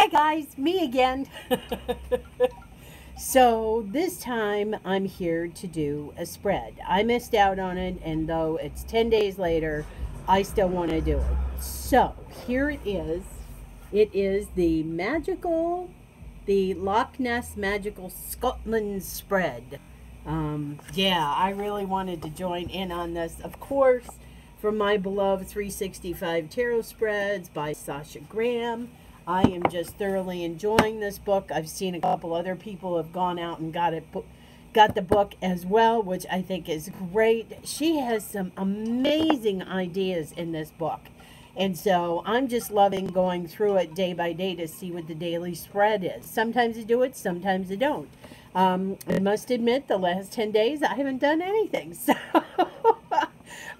Hi guys, me again. So this time I'm here to do a spread. I missed out on it, and though it's 10 days later, I still want to do it. So here it is. It is the Loch Ness Magical Scotland spread. Yeah, I really wanted to join in on this. Of course, from my beloved 365 Tarot Spreads by Sasha Graham. I am just thoroughly enjoying this book. I've seen a couple other people have gone out and got the book as well, which I think is great. She has some amazing ideas in this book. And so I'm just loving going through it day by day to see what the daily spread is. Sometimes I do it, sometimes I don't. I must admit, the last 10 days, I haven't done anything. So,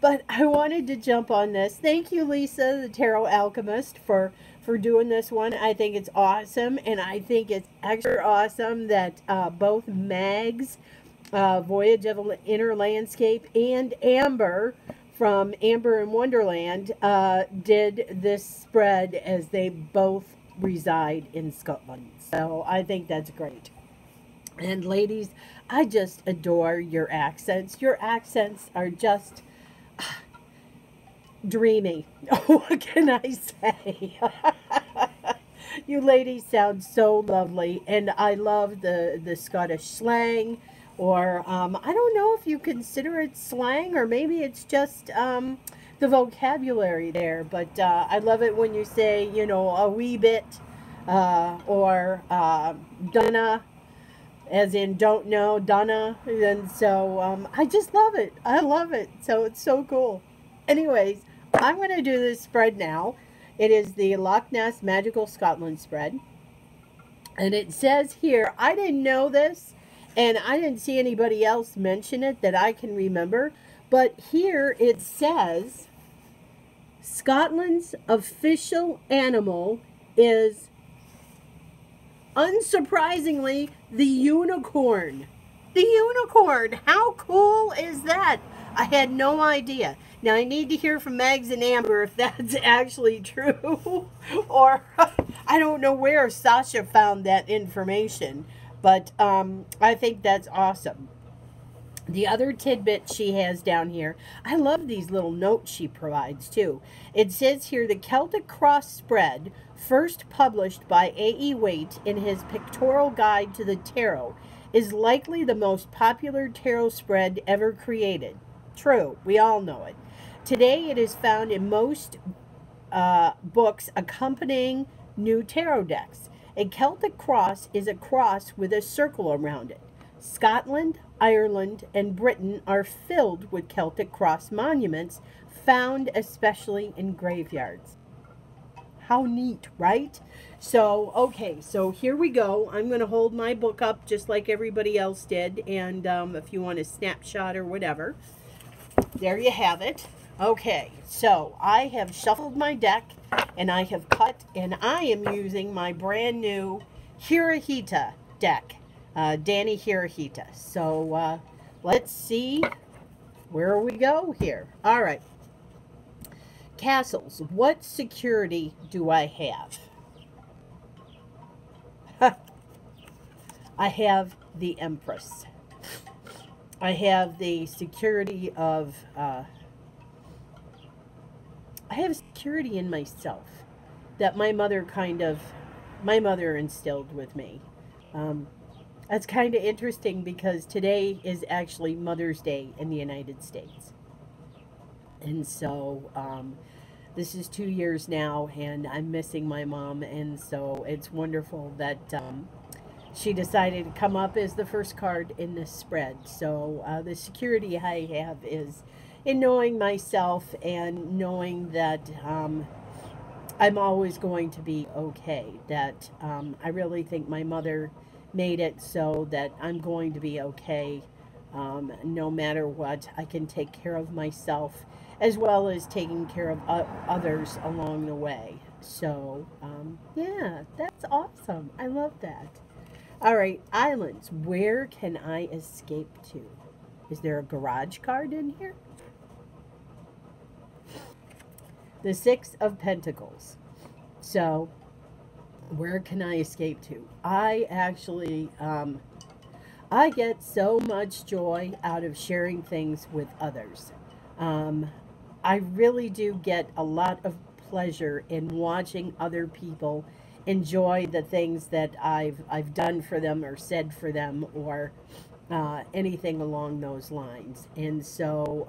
but I wanted to jump on this. Thank you, Lisa, the Tarot Alchemist, for doing this one. I think it's awesome, and I think it's extra awesome that both Mags, Voyage of an Inner Landscape, and Amber from Amber in Wonderland did this spread, as they both reside in Scotland. So I think that's great. And ladies, I just adore your accents. Your accents are just dreamy. What can I say? You ladies sound so lovely, and I love the Scottish slang, or I don't know if you consider it slang, or maybe it's just the vocabulary there, but I love it when you say, you know, a wee bit, or dunna, as in don't know, Donna. And so I just love it. I love it. So it's so cool. Anyways, I'm going to do this spread now. It is the Loch Ness Magical Scotland spread. And it says here, I didn't know this, and I didn't see anybody else mention it that I can remember. But here it says, Scotland's official animal is, unsurprisingly, the unicorn. The unicorn! How cool is that? I had no idea. Now, I need to hear from Mags and Amber if that's actually true. Or, I don't know where Sasha found that information. But I think that's awesome. The other tidbit she has down here, I love these little notes she provides too. It says here, the Celtic Cross spread, first published by A.E. Waite in his Pictorial Guide to the Tarot, is likely the most popular tarot spread ever created. True, we all know it. Today it is found in most books accompanying new tarot decks. A Celtic cross is a cross with a circle around it. Scotland, Ireland, and Britain are filled with Celtic cross monuments found especially in graveyards. How neat, right? So, okay, so here we go. I'm going to hold my book up just like everybody else did, and if you want a snapshot or whatever, there you have it. Okay, so I have shuffled my deck, and I have cut, and I am using my brand new Hirohita deck. Danny Hirohita. So let's see where we go here. All right. Castles. What security do I have? I have the Empress. I have the security of... I have security in myself that my mother instilled with me. That's kind of interesting because today is actually Mother's Day in the United States. And so this is 2 years now, and I'm missing my mom. And so it's wonderful that she decided to come up as the first card in this spread. So the security I have is in knowing myself and knowing that I'm always going to be okay. That I really think my mother made it so that I'm going to be okay no matter what. I can take care of myself as well as taking care of others along the way. So yeah, that's awesome. I love that. All right, islands. Where can I escape to? Is there a garage card in here? The Six of Pentacles. So Where can I escape to? I actually, I get so much joy out of sharing things with others. Um, I really do get a lot of pleasure in watching other people enjoy the things that I've done for them or said for them or anything along those lines. And so,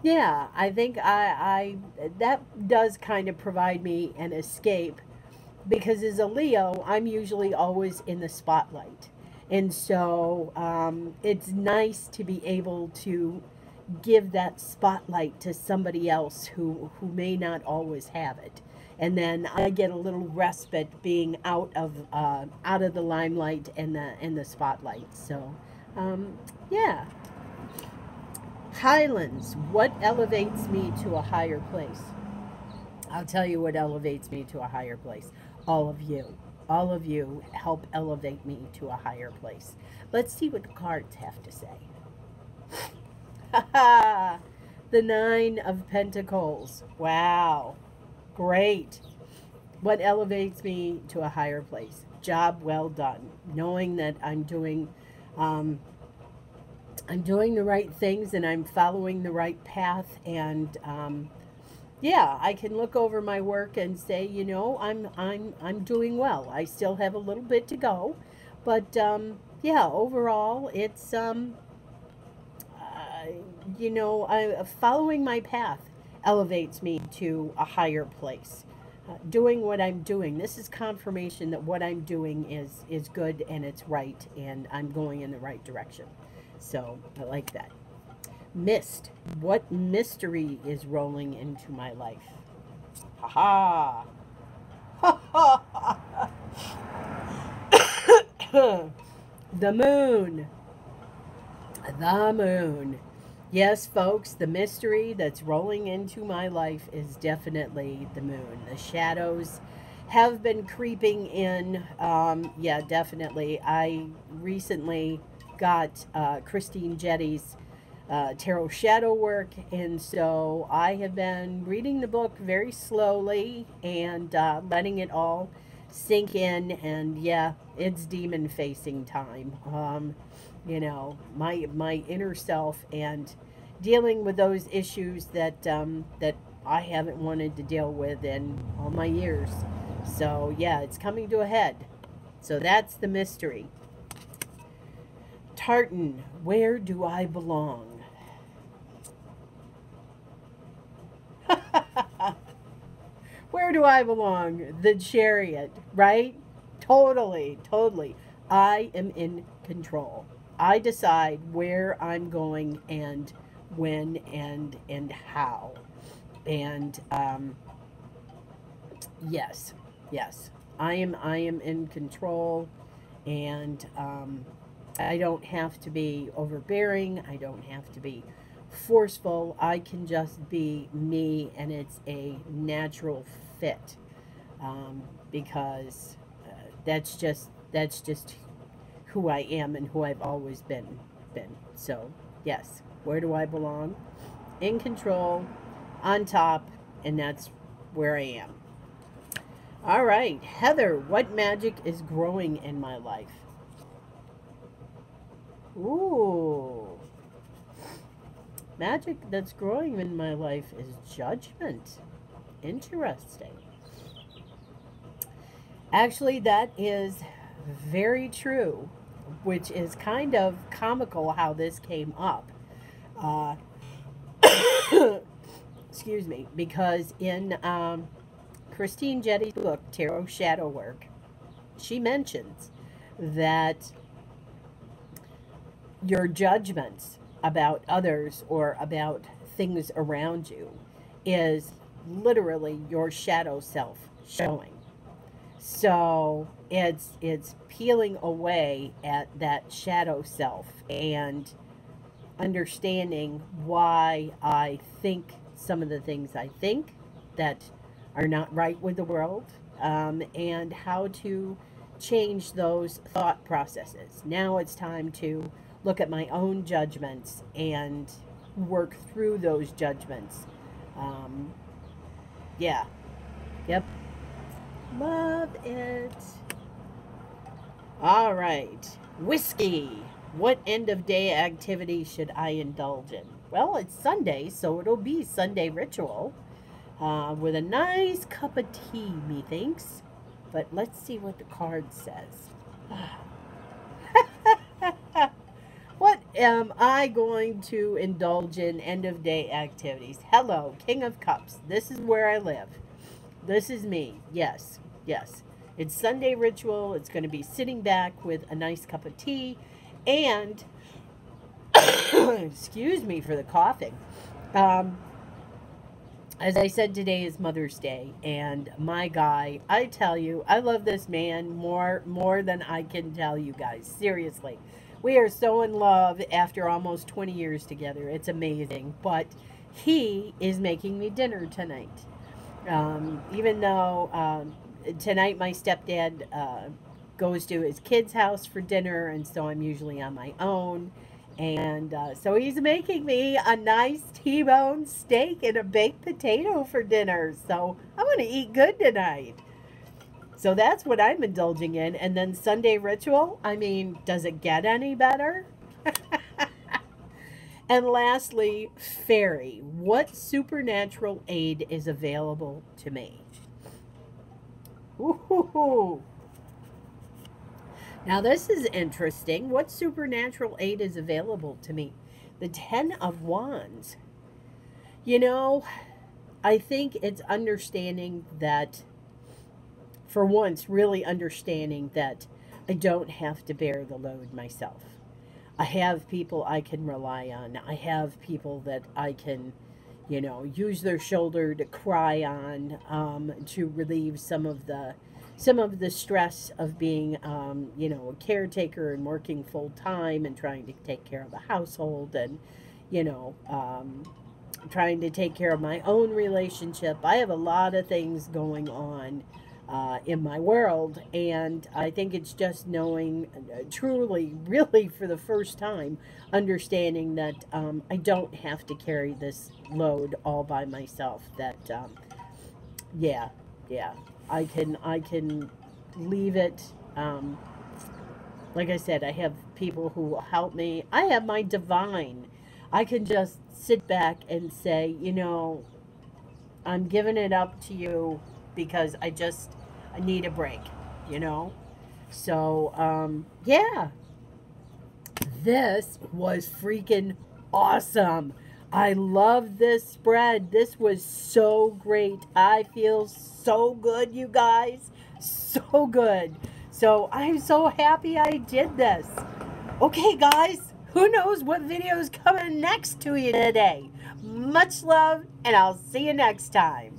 yeah, I think that does kind of provide me an escape because as a Leo, I'm usually always in the spotlight. And so it's nice to be able to give that spotlight to somebody else who may not always have it. And then I get a little respite being out of the limelight and the spotlight. So yeah. Highlands, what elevates me to a higher place? I'll tell you what elevates me to a higher place. All of you. All of you help elevate me to a higher place. Let's see what the cards have to say. The Nine of Pentacles. Wow. Great. What elevates me to a higher place? Job well done. Knowing that I'm doing the right things and I'm following the right path, and yeah, I can look over my work and say, you know, I'm doing well. I still have a little bit to go, but yeah, overall, it's you know, following my path elevates me to a higher place. Doing what I'm doing, this is confirmation that what I'm doing is good and it's right, and I'm going in the right direction. So I like that. Mist. What mystery is rolling into my life? Ha ha. The moon. The moon. Yes, folks, the mystery that's rolling into my life is definitely the moon. The shadows have been creeping in. Yeah, definitely. I recently got Christine Jetty's tarot shadow work, and so I have been reading the book very slowly and letting it all sink in. And yeah, it's demon facing time. You know, my inner self and dealing with those issues that that I haven't wanted to deal with in all my years. So yeah, it's coming to a head. So that's the mystery. Tartan, where do I belong? Where do I belong? The Chariot, right? Totally, totally. I am in control. I decide where I'm going and when and how. And yes, yes. I am in control, and I don't have to be overbearing. I don't have to be forceful. I can just be me, and it's a natural fit, because that's just who I am and who I've always been. So yes, where do I belong? In control, on top, and that's where I am. All right, Heather, what magic is growing in my life? Ooh. Magic that's growing in my life is judgment. Interesting. Actually, that is very true, which is kind of comical how this came up. Uh, excuse me, because in Christine Jetty's book, Tarot Shadow Work, she mentions that your judgments about others or about things around you is literally your shadow self showing. So it's peeling away at that shadow self and understanding why I think some of the things I think that are not right with the world, and how to change those thought processes. Now it's time to look at my own judgments and work through those judgments. Yeah. Yep. Love it. All right. Whiskey. What end of day activity should I indulge in? Well, it's Sunday, so it'll be Sunday ritual with a nice cup of tea, methinks. But let's see what the card says. What am I going to indulge in end of day activities? Hello, King of Cups. This is where I live. This is me. Yes, yes. It's Sunday ritual. It's going to be sitting back with a nice cup of tea and, excuse me for the coughing. As I said, today is Mother's Day, and my guy, I tell you, I love this man more than I can tell you guys. Seriously. We are so in love after almost 20 years together. It's amazing. But he is making me dinner tonight. Even though tonight my stepdad goes to his kid's house for dinner, and so I'm usually on my own. And so he's making me a nice T-bone steak and a baked potato for dinner. So I'm going to eat good tonight. So that's what I'm indulging in. And then Sunday ritual, I mean, does it get any better? And lastly, fairy. What supernatural aid is available to me? Ooh. Now this is interesting. What supernatural aid is available to me? The 10 of Wands. You know, I think it's understanding that, for once, really understanding that I don't have to bear the load myself. I have people I can rely on. I have people that I can, you know, use their shoulder to cry on, to relieve some of the stress of being, you know, a caretaker and working full time and trying to take care of the household and, you know, trying to take care of my own relationship. I have a lot of things going on in my world, and I think it's just knowing, truly, really for the first time, understanding that I don't have to carry this load all by myself. That, yeah, I can leave it. Like I said, I have people who will help me. I have my divine. I can just sit back and say, you know, I'm giving it up to you because I need a break, you know? So, yeah. This was freaking awesome. I love this spread. This was so great. I feel so good, you guys. So good. So I'm so happy I did this. Okay, guys. Who knows what video is coming next to you today? Much love, and I'll see you next time.